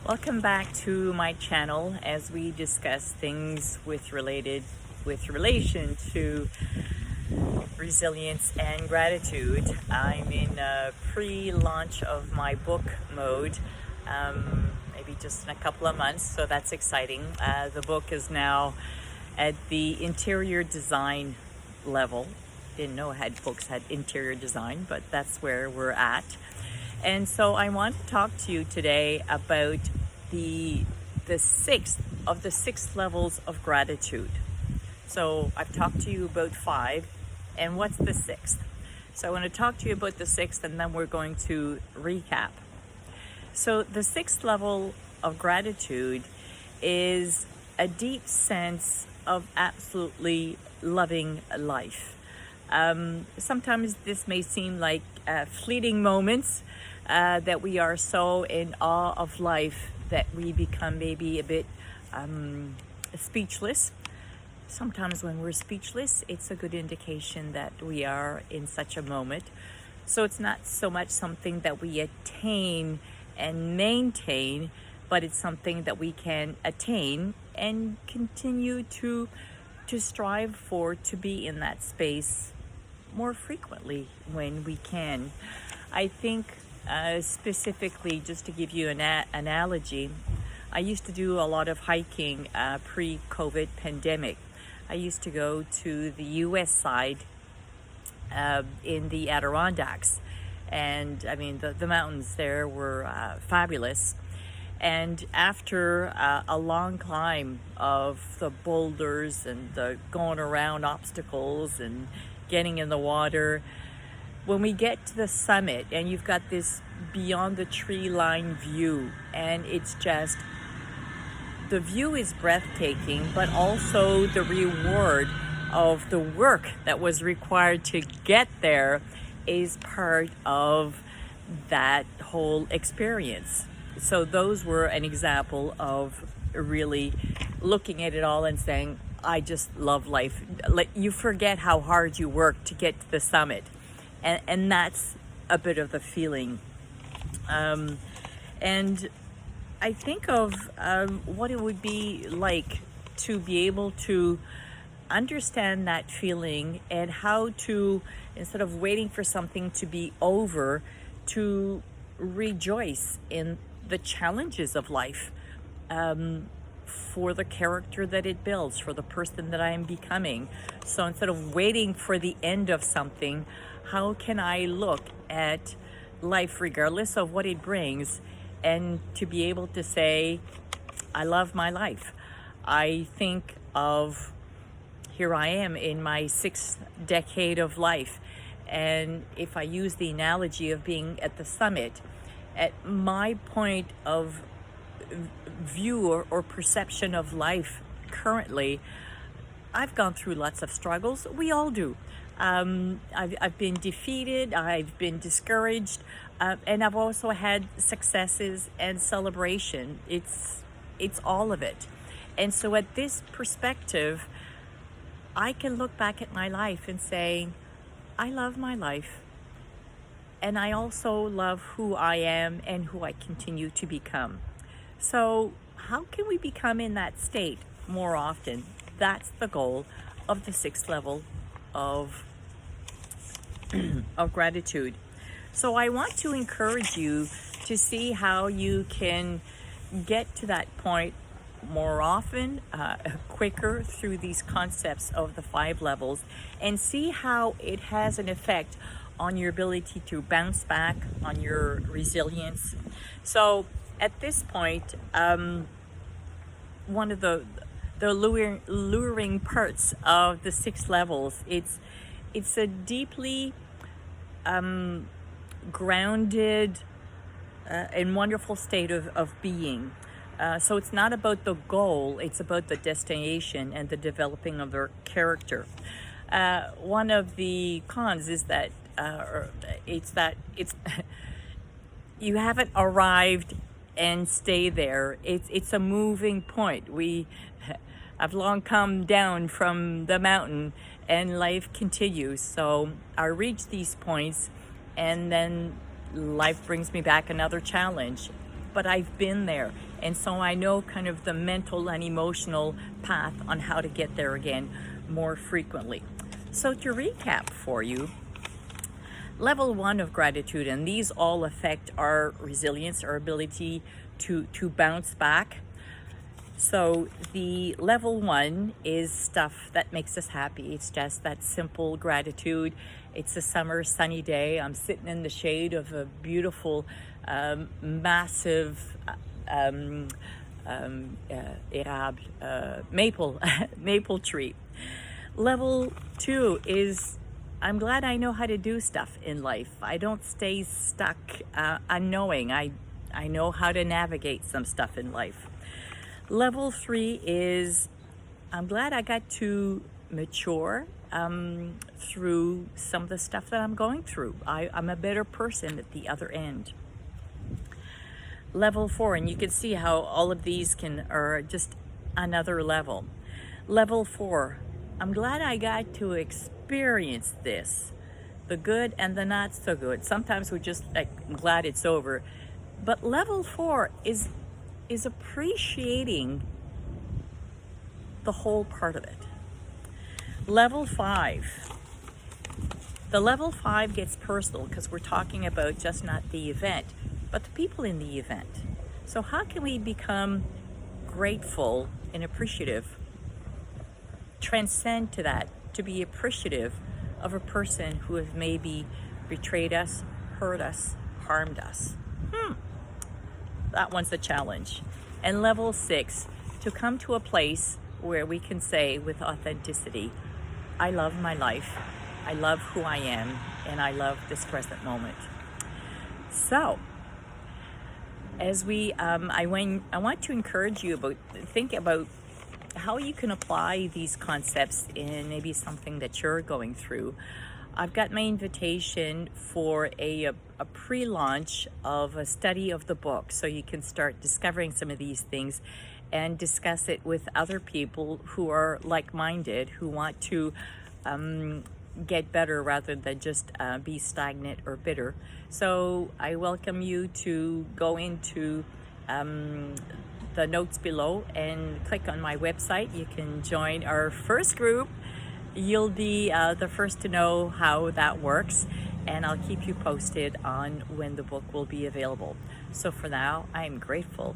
Welcome back to my channel as we discuss things with relation to resilience and gratitude. I'm in pre-launch of my book mode, maybe just in a couple of months, so that's exciting. The book is now at the interior design level. Didn't know books had interior design, but that's where we're at. And so I want to talk to you today about the sixth of the six levels of gratitude. So I've talked to you about five, and what's the sixth? So I want to talk to you about the sixth, and then we're going to recap. So the sixth level of gratitude is a deep sense of absolutely loving life. Sometimes this may seem like fleeting moments that we are so in awe of life that we become maybe a bit speechless. Sometimes when we're speechless, it's a good indication that we are in such a moment. So it's not so much something that we attain and maintain, but it's something that we can attain and continue to strive for, to be in that space more frequently when we can. I think specifically, just to give you an analogy, I used to do a lot of hiking pre-COVID pandemic. I used to go to the US side in the Adirondacks, and I mean the mountains there were fabulous. And after a long climb of the boulders and the going around obstacles and getting in the water, when we get to the summit and you've got this beyond the tree line view, and it's just, the view is breathtaking, but also the reward of the work that was required to get there is part of that whole experience. So those were an example of really looking at it all and saying, I just love life. You forget how hard you work to get to the summit. And that's a bit of the feeling. And I think of what it would be like to be able to understand that feeling, and how to, instead of waiting for something to be over, to rejoice in the challenges of life, for the character that it builds, for the person that I am becoming. So instead of waiting for the end of something, how can I look at life regardless of what it brings, and to be able to say, I love my life. I think of, here I am in my sixth decade of life, and if I use the analogy of being at the summit, at my point of view or perception of life currently, I've gone through lots of struggles. We all do. I've been defeated, I've been discouraged, and I've also had successes and celebration. It's all of it. And so at this perspective, I can look back at my life and say, I love my life. And I also love who I am and who I continue to become. So how can we become in that state more often? That's the goal of the sixth level of of gratitude. So I want to encourage you to see how you can get to that point more often, quicker, through these concepts of the five levels, and see how it has an effect on your ability to bounce back, on your resilience. So at this point, one of the luring parts of the six levels, it's a deeply grounded and wonderful state of being. So it's not about the goal, it's about the destination and the developing of their character. One of the cons is that it's you haven't arrived and stay there. It's a moving point. I've long come down from the mountain, and life continues. So I reach these points, and then life brings me back another challenge. but I've been there. And so I know kind of the mental and emotional path on how to get there again more frequently. So to recap for you, level 1 of gratitude, and these all affect our resilience, our ability to bounce back. So the level 1 is stuff that makes us happy. It's just that simple gratitude. It's a summer sunny day. I'm sitting in the shade of a beautiful, massive maple maple tree. Level 2 is I'm glad I know how to do stuff in life. I don't stay stuck unknowing. I know how to navigate some stuff in life. Level 3 is I'm glad I got to mature through some of the stuff that I'm going through. I'm a better person at the other end. Level 4, and you can see how all of these are just another level. Level 4, I'm glad I got to experience this, the good and the not so good. Sometimes we're just like glad it's over. But level 4 is appreciating the whole part of it. Level 5. The level 5 gets personal because we're talking about just not the event, but the people in the event. So how can we become grateful and appreciative, transcend to that, to be appreciative of a person who has maybe betrayed us, hurt us, harmed us? That one's a challenge. And level 6, to come to a place where we can say with authenticity, I love my life, I love who I am, and I love this present moment. So, as I want to encourage you think about how you can apply these concepts in maybe something that you're going through. I've got my invitation for a pre-launch of a study of the book, so you can start discovering some of these things and discuss it with other people who are like-minded, who want to get better rather than just be stagnant or bitter. So I welcome you to go into the notes below and click on my website. You can join our first group. You'll be the first to know how that works, and I'll keep you posted on when the book will be available. So for now, I'm grateful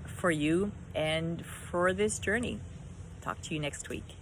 for you and for this journey. Talk to you next week.